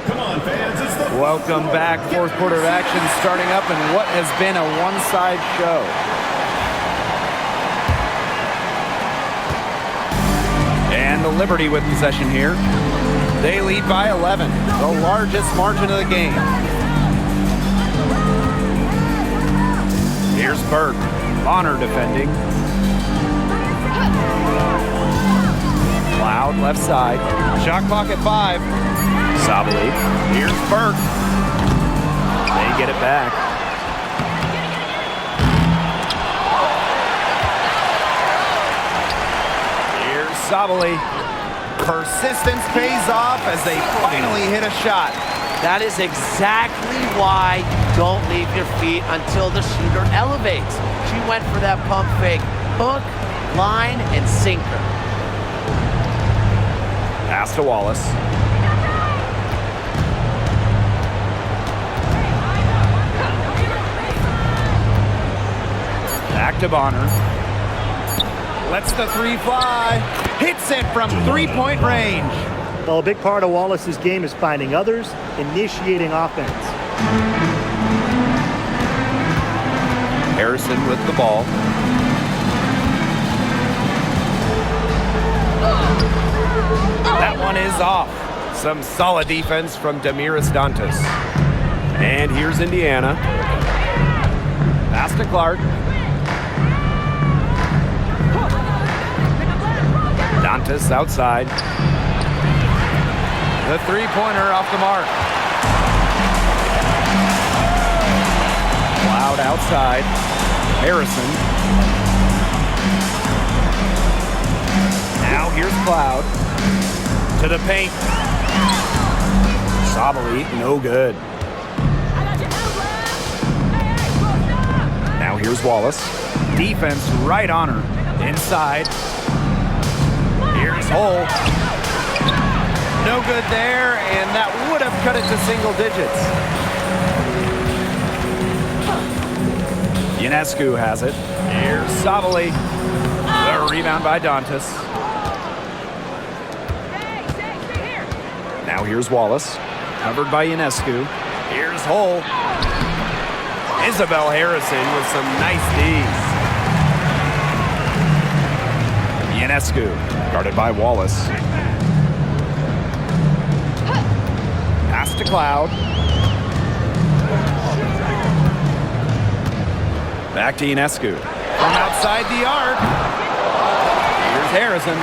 Come on, fans. It's the Welcome back. 4th quarter of action starting up in what has been a one-side show. And the Liberty with possession here. They lead by 11, the largest margin of the game. Here's Burke. Bonner defending. Cloud left side. Shot clock at 5. Sabali. Here's Burke. They get it back. Here's Sabali. Persistence pays off as they finally hit a shot. That is exactly why you don't leave your feet until the shooter elevates. She went for that pump fake. Hook, line, and sinker. Pass to Wallace. Back to Bonner. Lets the 3 fly. Hits it from 3-point range. Well, a big part of Wallace's game is finding others, initiating offense. Harrison with the ball. That one is off. Some solid defense from Damiris Dantas. And here's Indiana. Pass to Clark. Dantas outside. The 3-pointer off the mark. Cloud outside. Harrison. Now here's Cloud. To the paint. Sabali, no good. Now here's Wallace. Defense right on her. Inside. Here's Hull. No good there, and that would have cut it to single digits. Ionescu has it. Here's Sabali. The rebound by Dantas. Now here's Wallace. Covered by Ionescu. Here's Hull. Isabel Harrison with some nice D's. Ionescu, guarded by Wallace. Pass to Cloud. Back to Ionescu. From outside the arc. Here's Harrison.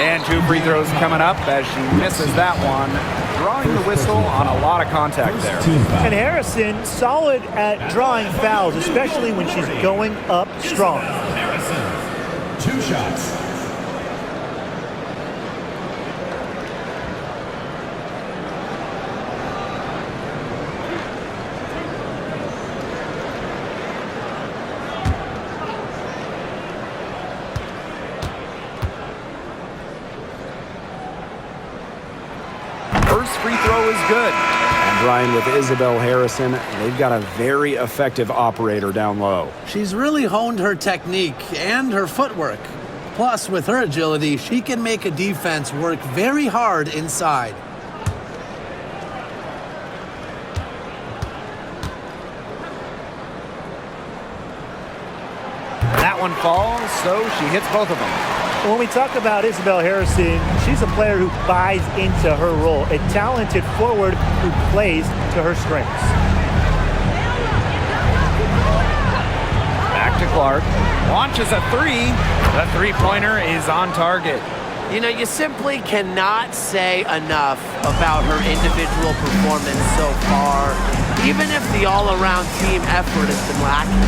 And 2 free throws coming up as she misses that one. Drawing the whistle on a lot of contact there. And Harrison, solid at drawing fouls, especially when she's going up strong. Harrison, 2 shots. First free throw is good. And Brian, with Isabel Harrison, they've got a very effective operator down low. She's really honed her technique and her footwork. Plus, with her agility, she can make a defense work very hard inside. That one falls, so she hits both of them. When we talk about Isabel Harrison, she's a player who buys into her role, a talented forward who plays to her strengths. Back to Clark. Launches a three. The three-pointer is on target. You know, you simply cannot say enough about her individual performance so far, even if the all-around team effort has been lacking.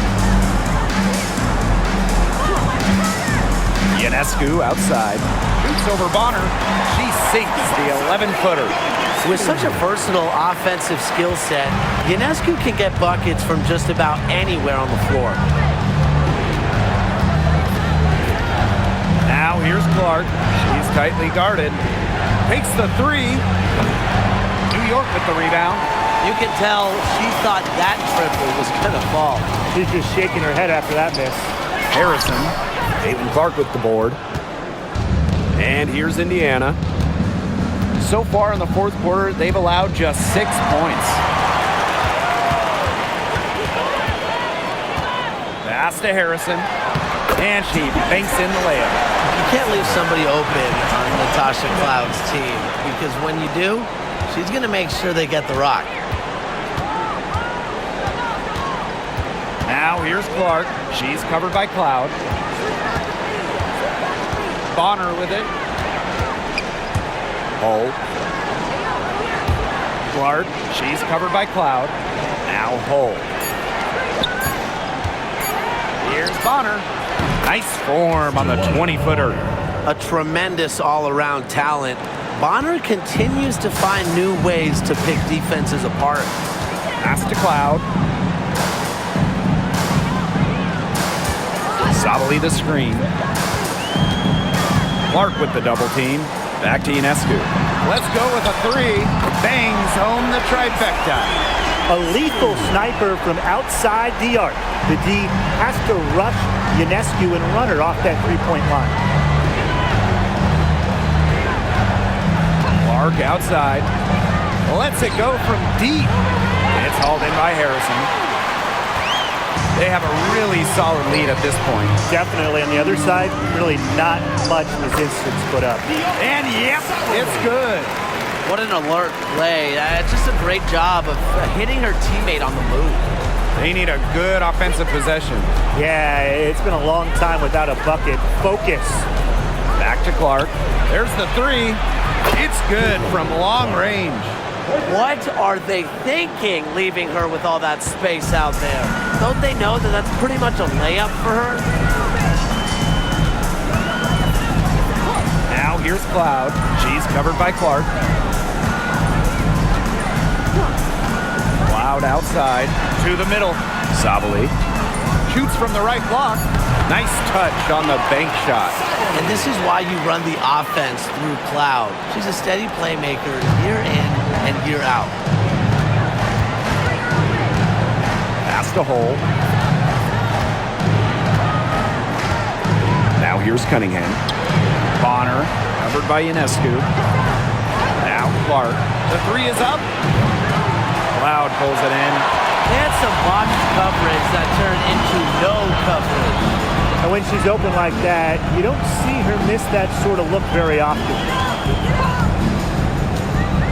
Ionescu outside. Shoots over Bonner. She sinks the 11-footer. With such a versatile offensive skill set, Ionescu can get buckets from just about anywhere on the floor. Now here's Clark. She's tightly guarded. Takes the three. New York with the rebound. You can tell she thought that triple was going to fall. She's just shaking her head after that miss. Harrison. Caitlin Clark with the board. And here's Indiana. So far in the fourth quarter, they've allowed just 6 points. Pass to Harrison. And she banks in the layup. You can't leave somebody open on Natasha Cloud's team, because when you do, she's going to make sure they get the rock. Now here's Clark. She's covered by Cloud. Bonner with it. Hull. Clark. She's covered by Cloud. Now Hull. Here's Bonner. Nice form on the 20-footer. A tremendous all-around talent. Bonner continues to find new ways to pick defenses apart. Pass to Cloud. Sabali the screen. Clark with the double team. Back to Ionescu. Let's go with a three. Bangs home the trifecta. A lethal sniper from outside the arc. The D has to rush Ionescu and run her off that three-point line. Clark outside. Lets it go from deep. It's hauled in by Harrison. They have a really solid lead at this point. Definitely. On the other side, really not much resistance put up. And yep, it's good. What an alert play. Just a great job of hitting her teammate on the move. They need a good offensive possession. Yeah, it's been a long time without a bucket. Focus. Back to Clark. There's the three. It's good from long range. What are they thinking, leaving her with all that space out there? Don't they know that that's pretty much a layup for her? Now here's Cloud. She's covered by Clark. Cloud outside to the middle. Sabali shoots from the right block. Nice touch on the bank shot. And this is why you run the offense through Cloud. She's a steady playmaker year in and year out. Pass to Hull. Now here's Cunningham. Bonner, covered by Ionescu. Now Clark. The three is up. Cloud pulls it in. They had some box coverage that turned into no coverage. And when she's open like that, you don't see her miss that sort of look very often.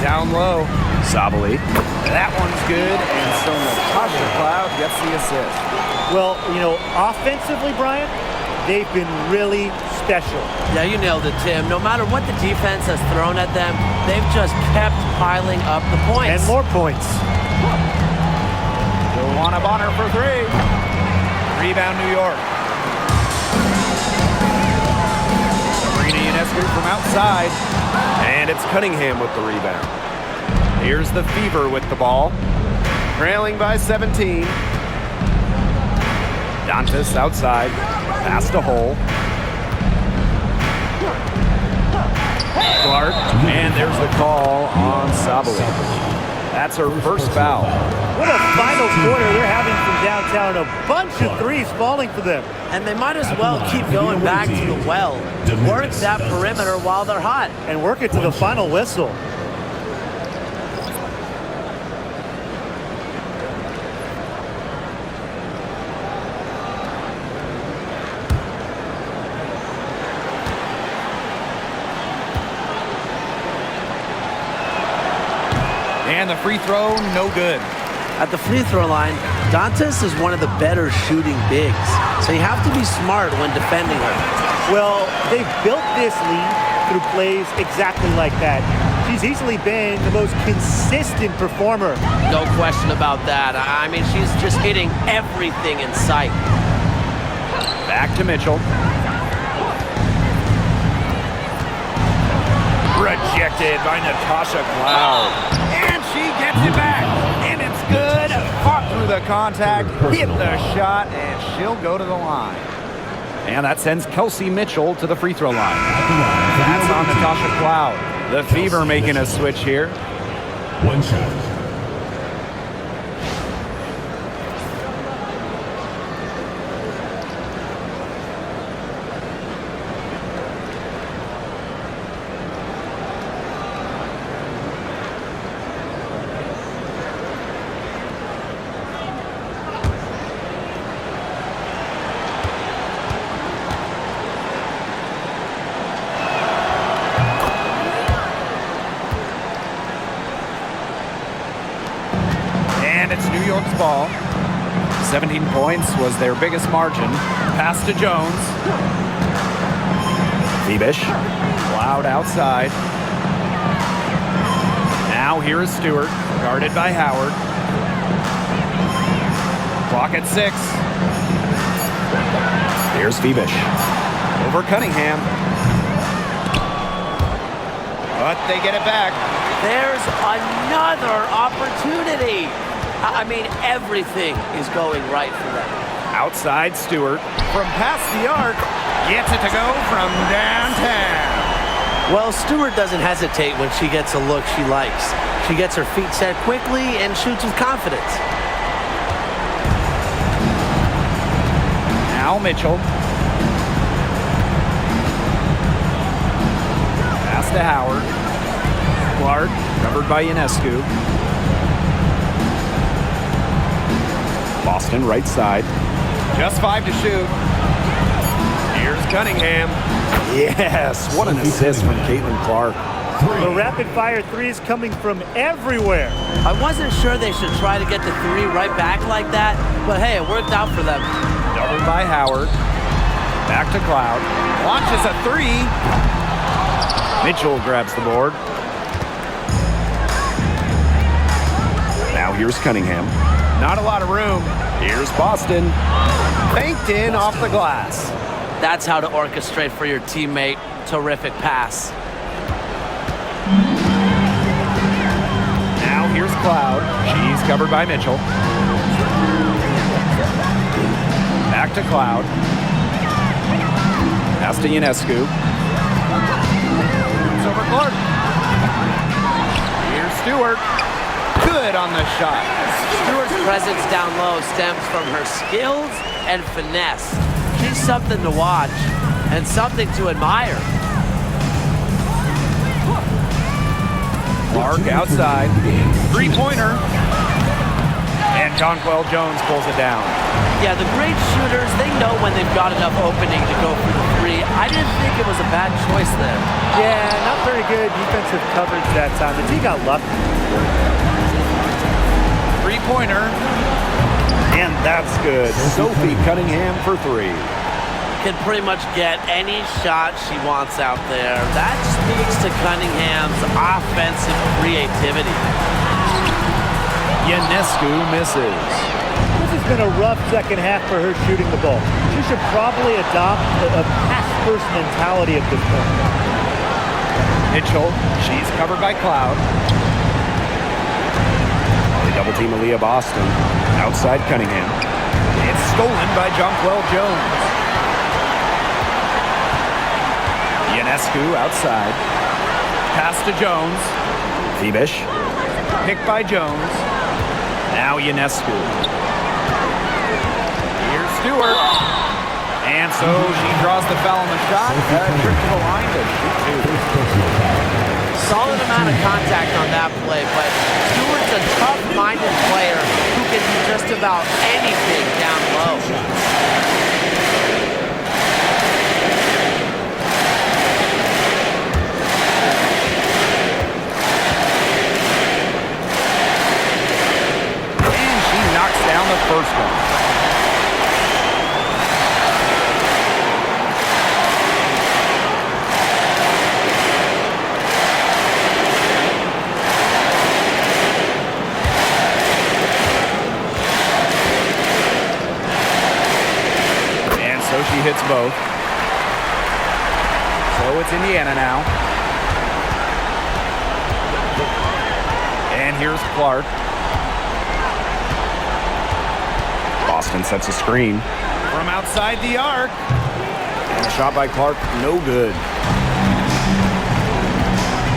Down low. Sabali. That one's good, and so Natasha Cloud gets the assist. Well, you know, offensively, Brian, they've been really special. Yeah, you nailed it, Tim. No matter what the defense has thrown at them, they've just kept piling up the points. And more points. Joanna Bonner for three. Rebound, New York. Sabrina Ionescu from outside. And it's Cunningham with the rebound. Here's the Fever with the ball. Trailing by 17. Dantas outside. Pass to Hull. Clark. And there's the call on Sabali. That's her first foul. What a final quarter they're having from downtown. A bunch of threes falling for them. And they might as well keep going back to the well. Work that perimeter while they're hot. And work it to the final whistle. And the free throw, no good. At the free throw line, Dantas is one of the better shooting bigs, so you have to be smart when defending her. Well, they've built this lead through plays exactly like that. She's easily been the most consistent performer. No question about that. I mean, she's just hitting everything in sight. Back to Mitchell. Rejected by Natasha Cloud. And she gets it back. And it's good. Fought through the contact, hit the shot, and she'll go to the line. And that sends Kelsey Mitchell to the free throw line. That's on Natasha Cloud. The Fever making a switch here. One shot. New York's ball. 17 points was their biggest margin. Pass to Jones. Febish. Cloud outside. Now here is Stewart, guarded by Howard. Clock at 6. Here's Febish. Over Cunningham. But they get it back. There's another opportunity. I mean, everything is going right for them. Outside Stewart. From past the arc. Gets it to go from downtown. Well, Stewart doesn't hesitate when she gets a look she likes. She gets her feet set quickly and shoots with confidence. Now Mitchell. Pass to Howard. Clark, covered by Ionescu. Boston right side. Just 5 to shoot. Here's Cunningham. Yes, what an assist from Clark. The rapid-fire threes coming from everywhere. I wasn't sure they should try to get the three right back like that, but hey, it worked out for them. Doubled by Howard. Back to Cloud. Launches a 3. Mitchell grabs the board. Now here's Cunningham. Not a lot of room. Here's Boston. Banked in off the glass. That's how to orchestrate for your teammate. Terrific pass. Now here's Cloud. She's covered by Mitchell. Back to Cloud. Pass to Ionescu. It's over Clark. Here's Stewart. Good on the shot. Stewart's presence down low stems from her skills and finesse. She's something to watch and something to admire. Clark outside. Three-pointer. And Conquel Jones pulls it down. Yeah, the great shooters, they know when they've got enough opening to go for the three. I didn't think it was a bad choice there. Yeah, not very good defensive coverage that time. The team got lucky. Three-pointer. And that's good. Sophie Cunningham for 3. Can pretty much get any shot she wants out there. That speaks to Cunningham's offensive creativity. Ionescu misses. This has been a rough second half for her shooting the ball. She should probably adopt a pass-first mentality at this point. Mitchell, she's covered by Cloud. They double team Aaliyah Boston. Outside Cunningham. It's stolen by Jonquel Jones. Ionescu outside. Pass to Jones. Febish. pick by Jones. Now Ionescu. Here's Stewart. And so she draws the foul on the shot. Trip to the line to shoot two. Solid amount of contact on that play, but Stewart's a tough-minded player who can do just about anything down low. And she knocks down the first one. She hits both. So it's Indiana now. And here's Clark. Boston sets a screen. From outside the arc. And a shot by Clark, no good.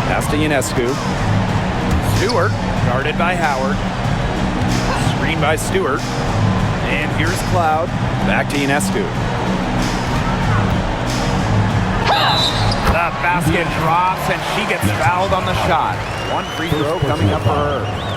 Pass to Ionescu. Stewart, guarded by Howard. Screen by Stewart. And here's Cloud. Back to Ionescu. The basket drops, and she gets fouled on the shot. One free throw coming up for her.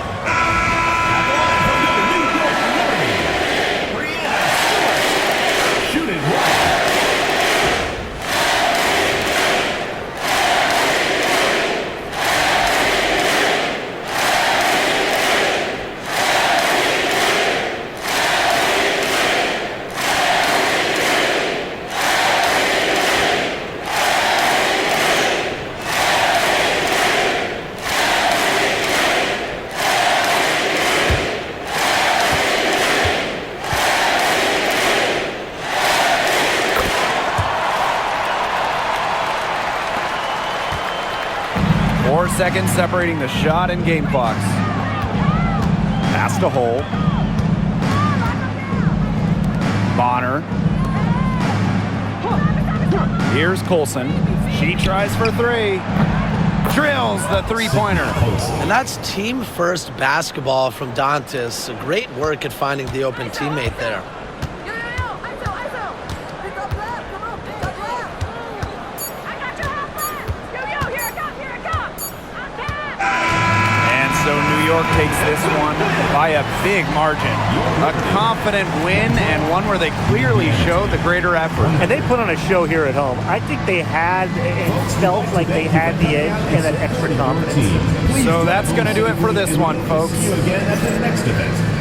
Seconds separating the shot and game clocks. Pass to Hole. Bonner. Here's Colson. She tries for three. Drills the three-pointer. And that's team-first basketball from Dantas. Great work at finding the open teammate there. New York takes this one by a big margin. A confident win and one where they clearly showed the greater effort. And they put on a show here at home. I think they had, it felt like they had the edge and that extra confidence. So that's going to do it for this one, folks. See you again at the next event.